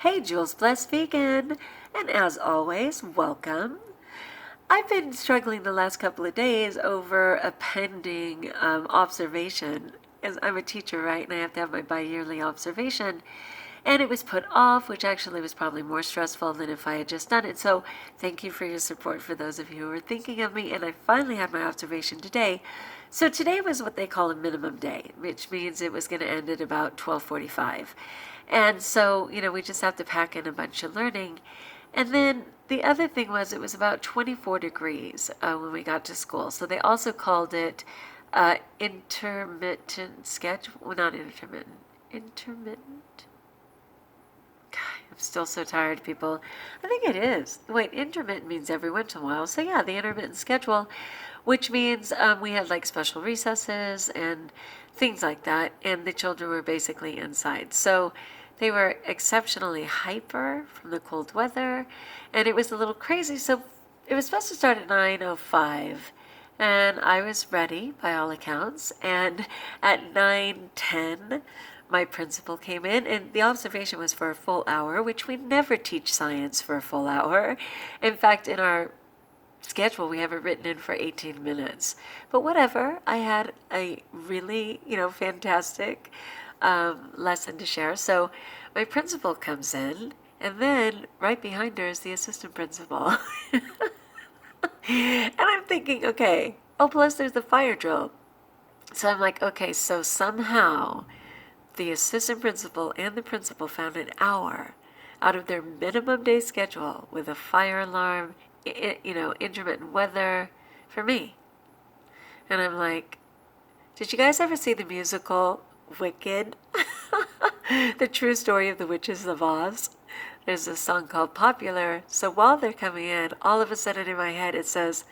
Hey, Jules Bless Vegan, and as always, welcome. I've been struggling the last couple of days over a pending observation, as I'm a teacher, right? And I have to have my bi-yearly observation. And it was put off, which actually was probably more stressful than if I had just done it. So thank you for your support for those of you who are thinking of me. And I finally had my observation today. So today was what they call a minimum day, which means it was going to end at about 12:45. And so, we just have to pack in a bunch of learning. And then the other thing was it was about 24 degrees when we got to school. So they also called it intermittent schedule. Well, not intermittent. Intermittent. I'm still so tired, people. I think it is. Wait, intermittent means every once in a while. So yeah, the intermittent schedule, which means we had like special recesses and things like that, and the children were basically inside. So they were exceptionally hyper from the cold weather, and it was a little crazy. So it was supposed to start at 9:05. And I was ready by all accounts. And at 9:10, my principal came in, and the observation was for a full hour, which we never teach science for a full hour. In fact, in our schedule, we have it written in for 18 minutes. But whatever, I had a really, fantastic lesson to share. So my principal comes in, and then right behind her is the assistant principal. And I'm thinking, okay, oh, plus there's the fire drill. So I'm like, okay, so somehow the assistant principal and the principal found an hour out of their minimum day schedule with a fire alarm, intermittent weather for me. And I'm like, did you guys ever see the musical Wicked? The true story of the witches of Oz. There's a song called Popular. So while they're coming in, all of a sudden in my head it says,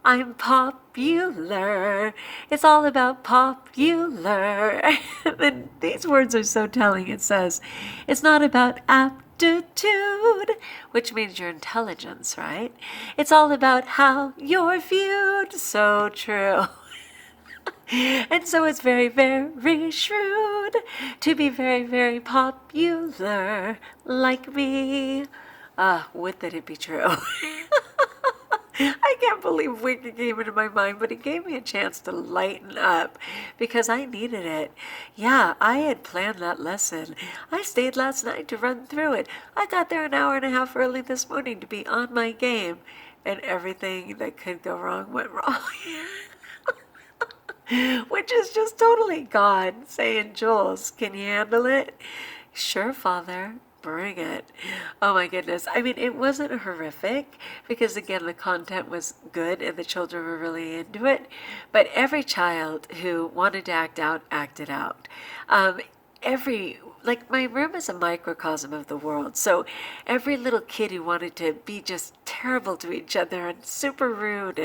I'm popular. It's all about popular. And these words are so telling. It says, it's not about aptitude, which means your intelligence, right? It's all about how you're viewed. So true. And so it's very, very shrewd to be very, very popular like me. Would that it be true? I can't believe Wicked came into my mind, but it gave me a chance to lighten up because I needed it. Yeah, I had planned that lesson. I stayed last night to run through it. I got there an hour and a half early this morning to be on my game, and everything that could go wrong went wrong. Which is just totally God saying, Jules, can you handle it? Sure, Father. Bring it. Oh my goodness. I mean, it wasn't horrific because, again, the content was good and the children were really into it. But every child who wanted to act out acted out. My room is a microcosm of the world. So every little kid who wanted to be just terrible to each other and super rude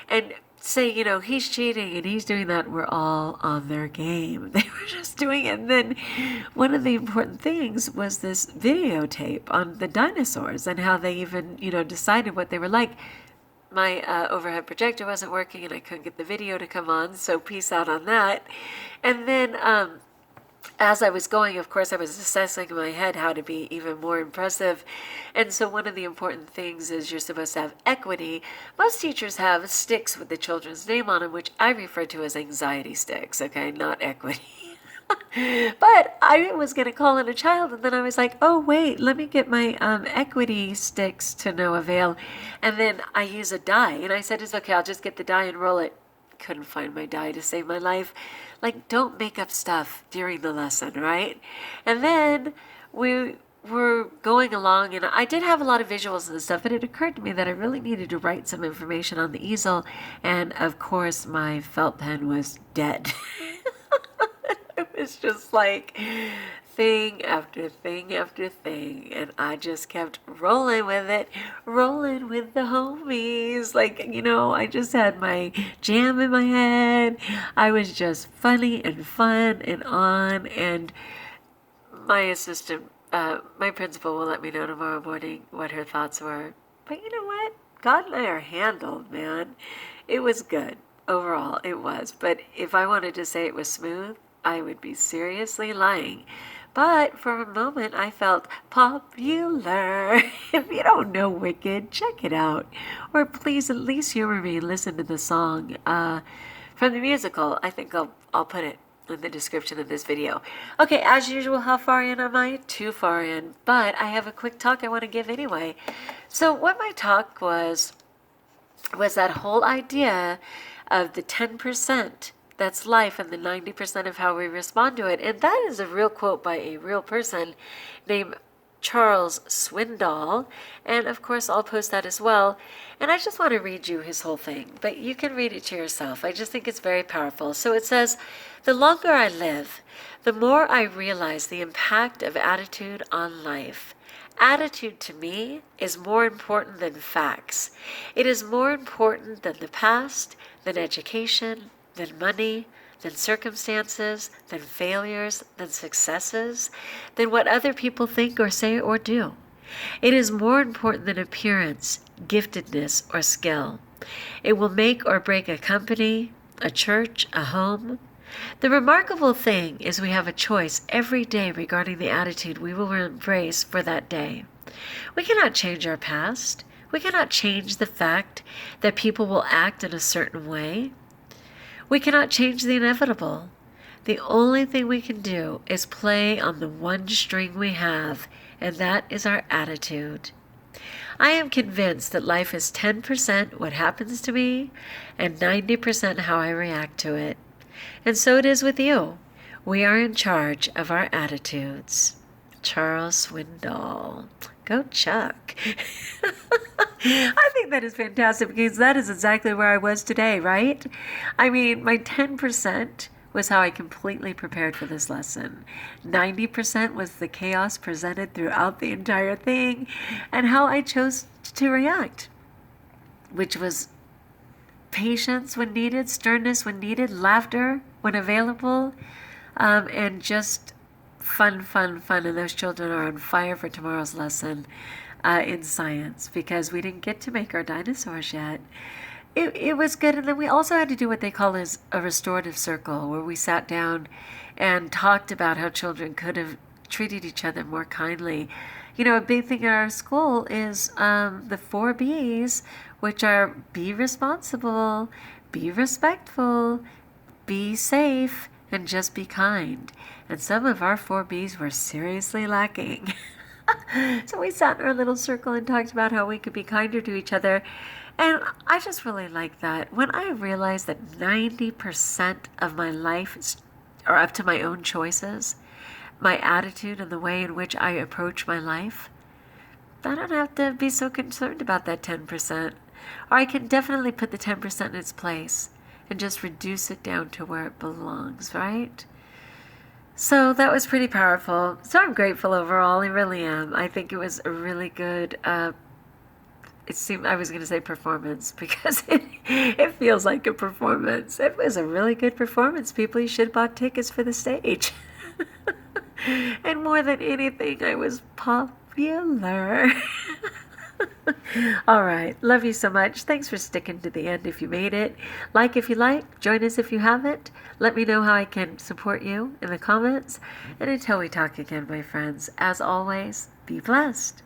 and say, he's cheating and he's doing that, we're all on their game. They were just doing it. And then one of the important things was this videotape on the dinosaurs and how they even, decided what they were like. My overhead projector wasn't working and I couldn't get the video to come on, so peace out on that. And then as I was going, of course, I was assessing in my head how to be even more impressive. And so one of the important things is you're supposed to have equity. Most teachers have sticks with the children's name on them, which I refer to as anxiety sticks, okay, not equity. But I was going to call in a child, and then I was like, oh, wait, let me get my equity sticks to no avail. And then I use a die. And I said, it's okay, I'll just get the die and roll it. Couldn't find my die to save my life. Like, don't make up stuff during the lesson, right? And then we were going along, and I did have a lot of visuals and stuff, but it occurred to me that I really needed to write some information on the easel, and of course my felt pen was dead. It was just like thing after thing after thing, and I just kept rolling with it, rolling with the homies. I just had my jam in my head. I was just funny and fun and on, and my assistant, my principal will let me know tomorrow morning what her thoughts were. But you know what? God and I are handled, man. It was good. Overall, it was. But if I wanted to say it was smooth, I would be seriously lying. But for a moment, I felt popular. If you don't know Wicked, check it out. Or please at least humor me and listen to the song from the musical. I think I'll put it in the description of this video. Okay, as usual, how far in am I? Too far in. But I have a quick talk I want to give anyway. So what my talk was that whole idea of the 10% that's life and the 90% of how we respond to it. And that is a real quote by a real person named Charles Swindoll. And of course, I'll post that as well. And I just want to read you his whole thing, but you can read it to yourself. I just think it's very powerful. So it says, the longer I live, the more I realize the impact of attitude on life. Attitude to me is more important than facts. It is more important than the past, than education, than money, than circumstances, than failures, than successes, than what other people think or say or do. It is more important than appearance, giftedness, or skill. It will make or break a company, a church, a home. The remarkable thing is we have a choice every day regarding the attitude we will embrace for that day. We cannot change our past. We cannot change the fact that people will act in a certain way. We cannot change the inevitable. The only thing we can do is play on the one string we have, and that is our attitude. I am convinced that life is 10% what happens to me and 90% how I react to it. And so it is with you. We are in charge of our attitudes. Charles Swindoll. Go Chuck. I think that is fantastic because that is exactly where I was today, right? I mean, my 10% was how I completely prepared for this lesson. 90% was the chaos presented throughout the entire thing and how I chose to react, which was patience when needed, sternness when needed, laughter when available, and just fun. And those children are on fire for tomorrow's lesson in science because we didn't get to make our dinosaurs yet. It was good. And then we also had to do what they call as a restorative circle, where we sat down and talked about how children could have treated each other more kindly. You know, a big thing in our school is the 4 B's, which are be responsible, be respectful, be safe, and just be kind. And some of our 4 B's were seriously lacking. So we sat in our little circle and talked about how we could be kinder to each other. And I just really like that. When I realized that 90% of my life are up to my own choices, my attitude and the way in which I approach my life, I don't have to be so concerned about that 10%. Or I can definitely put the 10% in its place and just reduce it down to where it belongs, right? So that was pretty powerful. So I'm grateful overall. I really am. I think it was a really good, it seemed, I was going to say performance because it feels like a performance. It was a really good performance. People, you should have bought tickets for the stage. And more than anything, I was popular. All right. Love you so much. Thanks for sticking to the end if you made it. Like if you like. Join us if you haven't. Let me know how I can support you in the comments. And until we talk again, my friends, as always, be blessed.